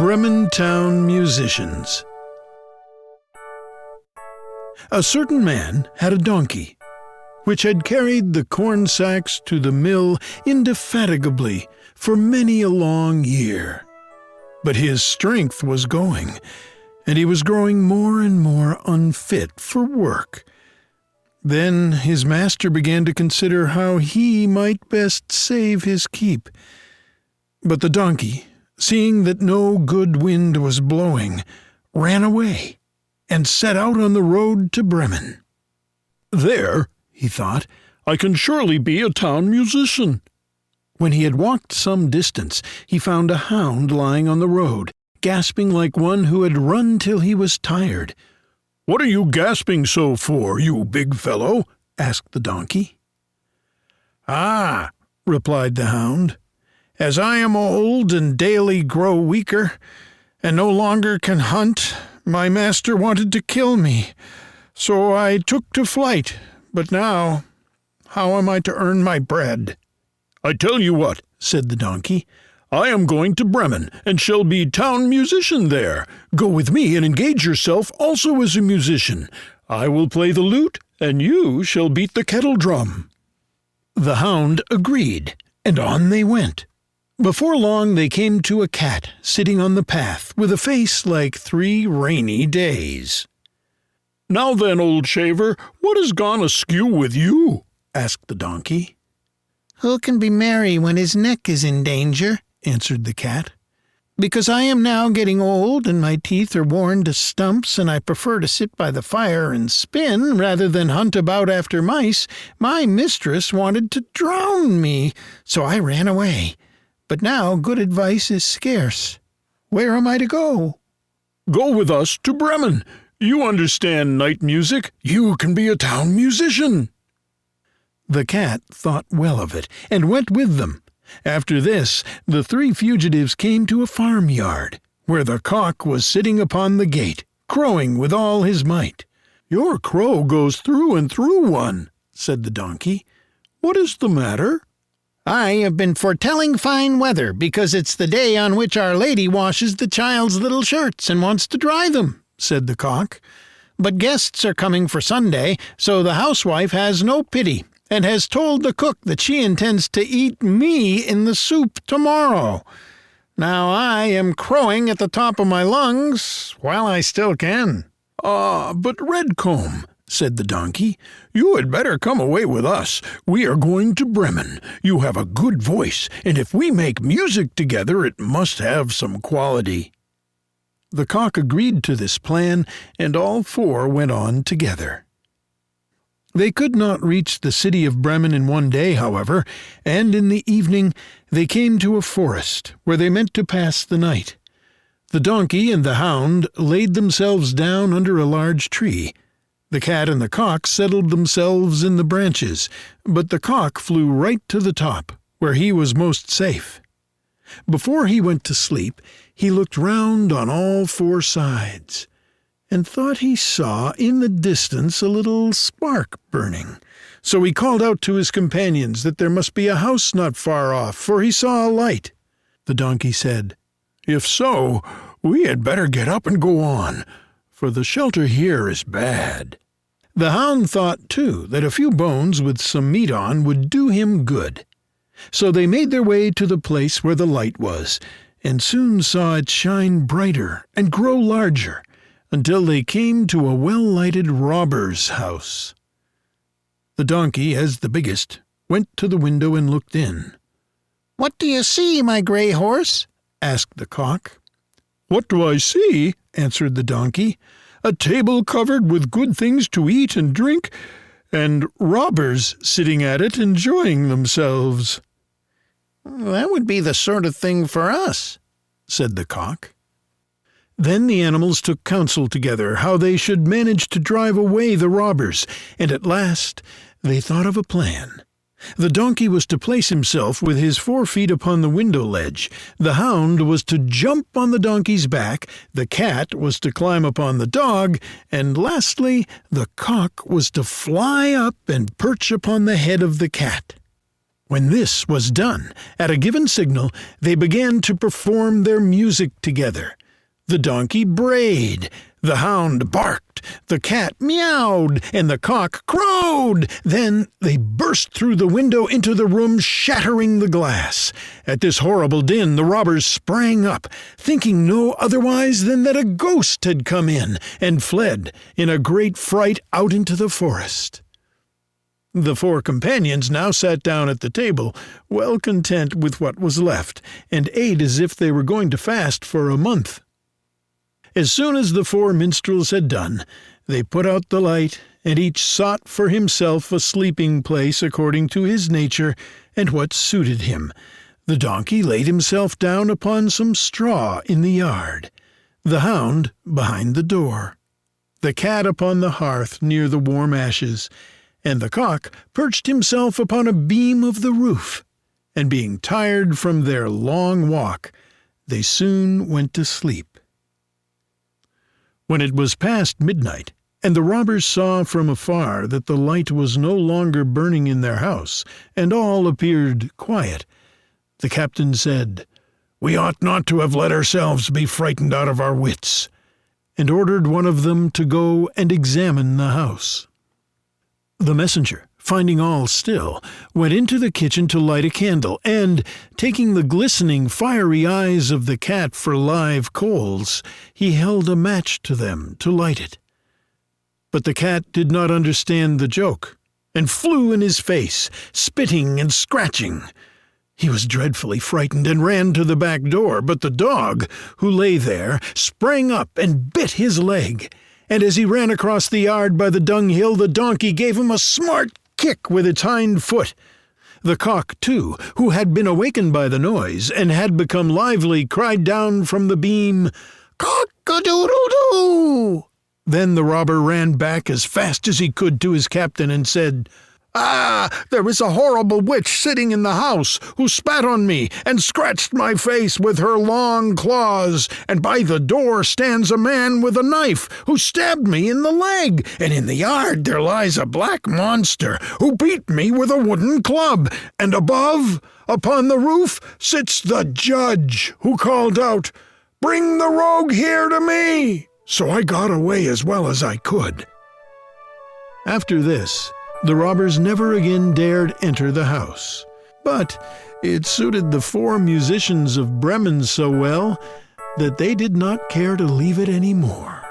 Bremen Town Musicians. A certain man had a donkey, which had carried the corn sacks to the mill indefatigably for many a long year. But his strength was going, and he was growing more and more unfit for work. Then his master began to consider how he might best save his keep. But the donkey, seeing that no good wind was blowing, ran away and set out on the road to Bremen. "There," he thought, "I can surely be a town musician." When he had walked some distance, he found a hound lying on the road, gasping like one who had run till he was tired. "What are you gasping so for, you big fellow?" asked the donkey. "Ah," replied the hound, "as I am old and daily grow weaker, and no longer can hunt, my master wanted to kill me, so I took to flight. But now, how am I to earn my bread?" "I tell you what," said the donkey, "I am going to Bremen, and shall be town musician there. Go with me and engage yourself also as a musician. I will play the lute, and you shall beat the kettle drum." The hound agreed, and on they went. Before long they came to a cat sitting on the path, with a face like 3 rainy days. "Now then, old shaver, what has gone askew with you?" asked the donkey. "Who can be merry when his neck is in danger?" answered the cat. "Because I am now getting old, and my teeth are worn to stumps, and I prefer to sit by the fire and spin rather than hunt about after mice, my mistress wanted to drown me, so I ran away. But now good advice is scarce. Where am I to go?" "Go with us to Bremen. You understand night music. You can be a town musician." The cat thought well of it, and went with them. After this, the 3 fugitives came to a farmyard, where the cock was sitting upon the gate, crowing with all his might. "Your crow goes through and through one," said the donkey. "What is the matter?" "I have been foretelling fine weather, because it's the day on which Our Lady washes the child's little shirts and wants to dry them," said the cock. "But guests are coming for Sunday, so the housewife has no pity, and has told the cook that she intends to eat me in the soup tomorrow. Now I am crowing at the top of my lungs while I still can." But Redcomb," said the donkey, "you had better come away with us. We are going to Bremen. You have a good voice, and if we make music together it must have some quality." The cock agreed to this plan, and all 4 went on together. They could not reach the city of Bremen in one day, however, and in the evening they came to a forest, where they meant to pass the night. The donkey and the hound laid themselves down under a large tree. The cat and the cock settled themselves in the branches, but the cock flew right to the top, where he was most safe. Before he went to sleep, he looked round on all 4 sides, and thought he saw in the distance a little spark burning. So he called out to his companions that there must be a house not far off, for he saw a light. The donkey said, "If so, we had better get up and go on, for the shelter here is bad." The hound thought, too, that a few bones with some meat on would do him good. So they made their way to the place where the light was, and soon saw it shine brighter and grow larger, until they came to a well-lighted robber's house. The donkey, as the biggest, went to the window and looked in. "What do you see, my grey horse?" asked the cock. "What do I see?" answered the donkey. "A table covered with good things to eat and drink, and robbers sitting at it enjoying themselves." "That would be the sort of thing for us," said the cock. Then the animals took counsel together how they should manage to drive away the robbers, and at last they thought of a plan. The donkey was to place himself with his 4 feet upon the window ledge, the hound was to jump on the donkey's back, the cat was to climb upon the dog, and lastly the cock was to fly up and perch upon the head of the cat. When this was done, at a given signal, they began to perform their music together. The donkey brayed, the hound barked, the cat meowed, and the cock crowed. Then they burst through the window into the room, shattering the glass. At this horrible din, the robbers sprang up, thinking no otherwise than that a ghost had come in, and fled in a great fright out into the forest. The four companions now sat down at the table, well content with what was left, and ate as if they were going to fast for a month. As soon as the four minstrels had done, they put out the light, and each sought for himself a sleeping place according to his nature and what suited him. The donkey laid himself down upon some straw in the yard, the hound behind the door, the cat upon the hearth near the warm ashes, and the cock perched himself upon a beam of the roof. And being tired from their long walk, they soon went to sleep. When it was past midnight, and the robbers saw from afar that the light was no longer burning in their house, and all appeared quiet, the captain said, "We ought not to have let ourselves be frightened out of our wits," and ordered one of them to go and examine the house. The messenger, finding all still, went into the kitchen to light a candle, and, taking the glistening, fiery eyes of the cat for live coals, he held a match to them to light it. But the cat did not understand the joke, and flew in his face, spitting and scratching. He was dreadfully frightened and ran to the back door, but the dog, who lay there, sprang up and bit his leg. And as he ran across the yard by the dunghill, the donkey gave him a smart kick with its hind foot. The cock, too, who had been awakened by the noise, and had become lively, cried down from the beam, "Cock-a-doodle-doo!" Then the robber ran back as fast as he could to his captain, and said, "Ah, there is a horrible witch sitting in the house, who spat on me, and scratched my face with her long claws, and by the door stands a man with a knife, who stabbed me in the leg, and in the yard there lies a black monster, who beat me with a wooden club, and above, upon the roof, sits the judge, who called out, 'Bring the rogue here to me!' So I got away as well as I could." After this, the robbers never again dared enter the house. But it suited the four musicians of Bremen so well that they did not care to leave it any more.